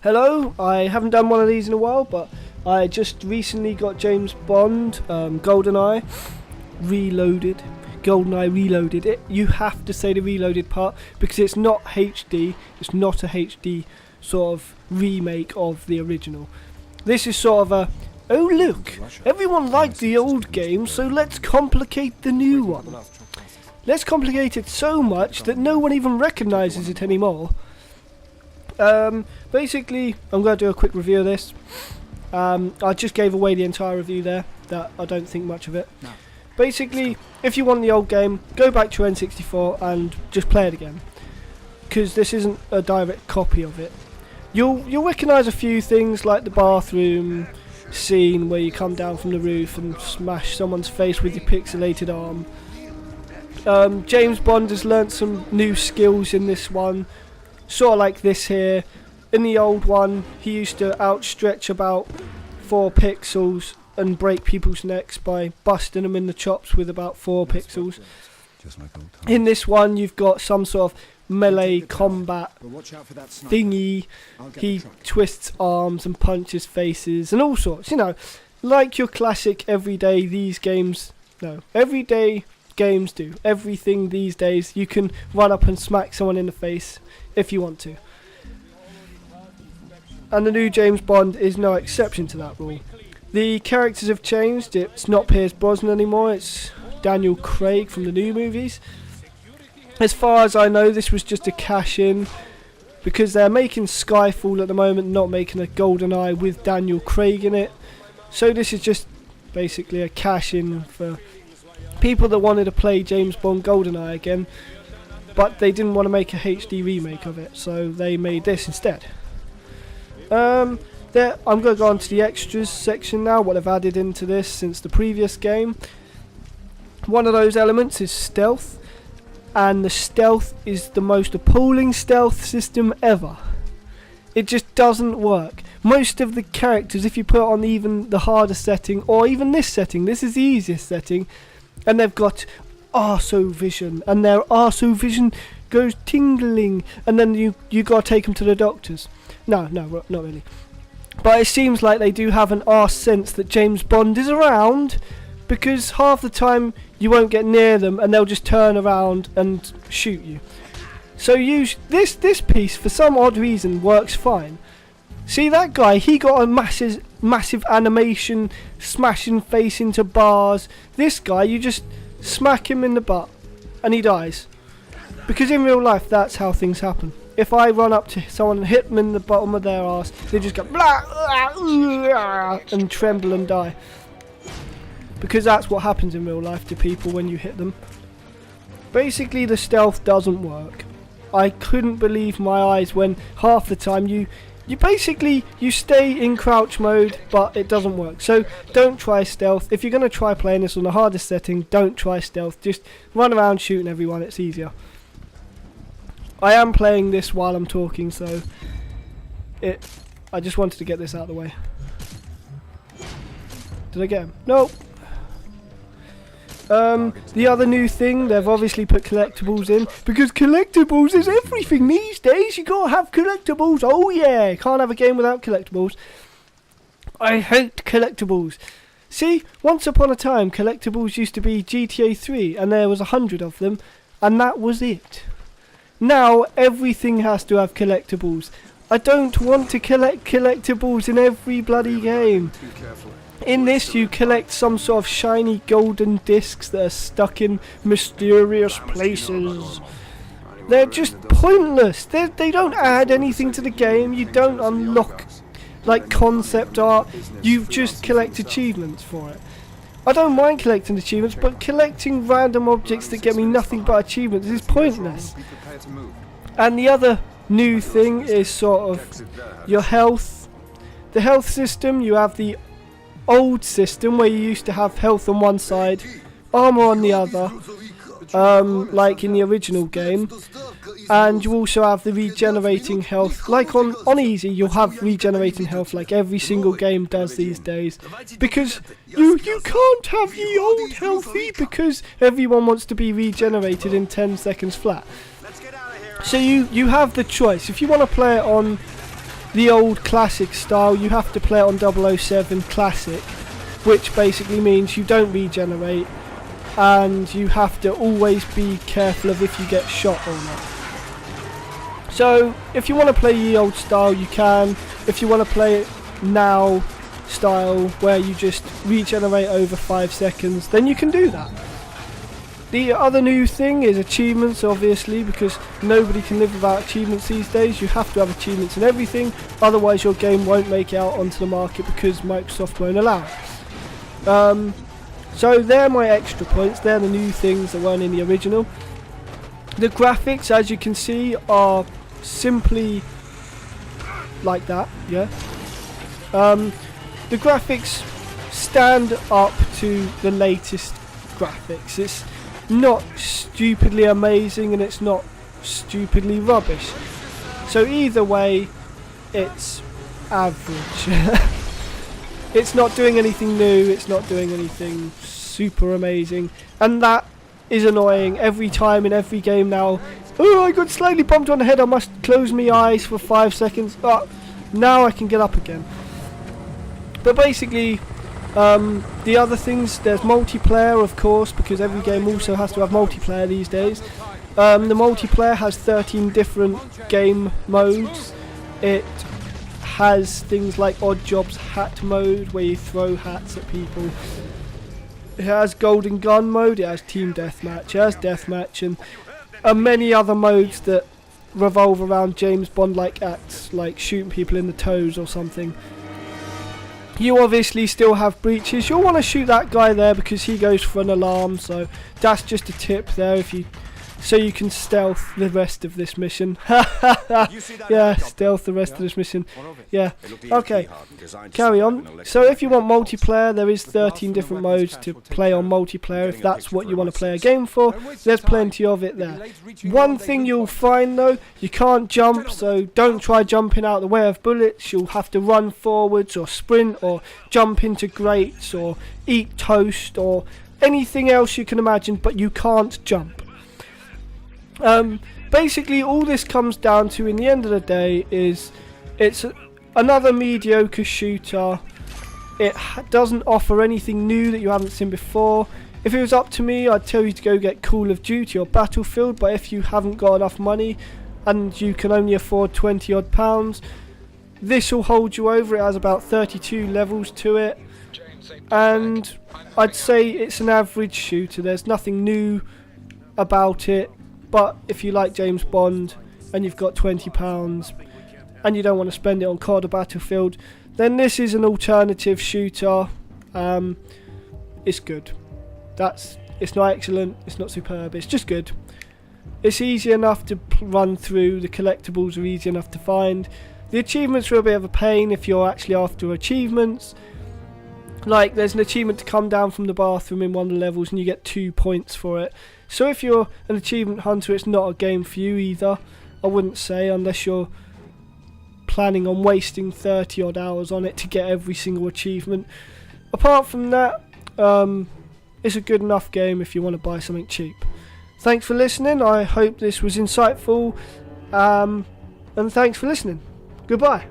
Hello, I haven't done one of these in a while, but I just recently got James Bond, GoldenEye, Reloaded. GoldenEye Reloaded. You have to say the Reloaded part because it's not HD. It's not a HD sort of remake of the original. This is sort of a, oh look, everyone liked the old game, so let's complicate the new one. Let's complicate it so much that no one even recognises it anymore. Basically, I'm going to do a quick review of this. I just gave away the entire review there, that I don't think much of it. No. Basically, if you want the old game, go back to N64 and just play it again. Because this isn't a direct copy of it. You'll recognise a few things like the bathroom scene where you come down from the roof and smash someone's face with your pixelated arm. James Bond has learnt some new skills in this one. Sort of like this here. In the old one, he used to outstretch about 4 pixels and break people's necks by busting them in the chops with about 4 pixels. In this one, you've got some sort of melee combat thingy. He twists arms and punches faces and all sorts. You know, like your classic everyday games do. Everything these days, you can run up and smack someone in the face if you want to. And the new James Bond is no exception to that rule. The characters have changed. It's not Pierce Brosnan anymore, it's Daniel Craig from the new movies. As far as I know, this was just a cash-in because they're making Skyfall at the moment, not making a GoldenEye with Daniel Craig in it. So this is just basically a cash-in for people that wanted to play James Bond GoldenEye again, but they didn't want to make a HD remake of it, so they made this instead. I'm going to go on to the extras section now, what they've added into this since the previous game. One of those elements is stealth, and the stealth is the most appalling stealth system ever. It just doesn't work. Most of the characters, if you put on even the harder setting, or even this setting, this is the easiest setting, and they've got arseoo vision, and their arseoo vision goes tingling, and then you got to take them to the doctors. No, not really. But it seems like they do have an arse sense that James Bond is around, because half the time you won't get near them and they'll just turn around and shoot you. So this piece, for some odd reason, works fine. See that guy, he got a massive animation, smashing face into bars. This guy, you just smack him in the butt and he dies. Because in real life, that's how things happen. If I run up to someone and hit them in the bottom of their arse, they just go blah, and tremble and die. Because that's what happens in real life to people when you hit them. Basically, the stealth doesn't work. I couldn't believe my eyes when half the time you stay in crouch mode, but it doesn't work. So don't try stealth. If you're going to try playing this on the hardest setting, don't try stealth. Just run around shooting everyone, it's easier. I am playing this while I'm talking, so I just wanted to get this out of the way. Did I get him? Nope. The other new thing, they've obviously put collectibles in, because collectibles is everything these days. You gotta have collectibles. Oh yeah, can't have a game without collectibles. I hate collectibles. See, once upon a time, collectibles used to be GTA 3, and there was 100 of them, and that was it. Now, everything has to have collectibles. I don't want to collect collectibles in every bloody game. In this, you collect some sort of shiny golden discs that are stuck in mysterious places. They're just pointless. They don't add anything to the game. You don't unlock, like, concept art. You just collect achievements for it. I don't mind collecting achievements, but collecting random objects that get me nothing but achievements is pointless. And the other new thing is sort of your health. The health system, you have the old system where you used to have health on one side, armor on the other, like in the original game, and you also have the regenerating health. Like on easy, you'll have regenerating health like every single game does these days, because you can't have the old healthy because everyone wants to be regenerated in 10 seconds flat. So you have the choice. If you want to play it on the old classic style, you have to play it on 007 classic, which basically means you don't regenerate, and you have to always be careful of if you get shot or not. So if you want to play ye old style, you can. If you want to play it now style, where you just regenerate over 5 seconds, then you can do that. The other new thing is achievements, obviously, because nobody can live without achievements these days. You have to have achievements in everything, otherwise your game won't make it out onto the market because Microsoft won't allow it. So they're my extra points, they're the new things that weren't in the original. The graphics, as you can see, are simply like that, yeah. The graphics stand up to the latest graphics. It's not stupidly amazing and it's not stupidly rubbish. So either way, it's average. It's not doing anything new, it's not doing anything super amazing, and that is annoying every time in every game now. Oh, I got slightly bumped on the head, I must close my eyes for 5 seconds. Oh, now I can get up again. But basically, the other things, there's multiplayer, of course, because every game also has to have multiplayer these days. The multiplayer has 13 different game modes. It has things like Odd Jobs hat mode, where you throw hats at people. It has Golden Gun mode, it has Team Deathmatch, it has Deathmatch, and many other modes that revolve around James Bond-like acts, like shooting people in the toes or something. You obviously still have breaches. You'll want to shoot that guy there because he goes for an alarm, so that's just a tip there, so you can stealth the rest of this mission. Yeah, stealth the rest of this mission. Yeah, okay, carry on. So if you want multiplayer, there is 13 different modes to play on multiplayer. If that's what you want to play a game for, there's plenty of it there. One thing you'll find though, you can't jump, so don't try jumping out the way of bullets. You'll have to run forwards or sprint or jump into grates or eat toast or anything else you can imagine, but you can't jump. Basically all this comes down to in the end of the day is it's another mediocre shooter. It doesn't offer anything new that you haven't seen before. If it was up to me, I'd tell you to go get Call of Duty or Battlefield, but if you haven't got enough money and you can only afford 20 odd pounds, this will hold you over. It has about 32 levels to it, and I'd say it's an average shooter. There's nothing new about it. But if you like James Bond and you've got £20 and you don't want to spend it on COD or Battlefield, then this is an alternative shooter. It's good. It's not excellent, it's not superb, it's just good. It's easy enough to run through, the collectibles are easy enough to find. The achievements are a bit of a pain if you're actually after achievements. Like, there's an achievement to come down from the bathroom in one of the levels and you get 2 points for it. So if you're an achievement hunter, it's not a game for you either, I wouldn't say, unless you're planning on wasting 30 odd hours on it to get every single achievement. Apart from that, it's a good enough game if you want to buy something cheap. Thanks for listening, I hope this was insightful, and thanks for listening. Goodbye.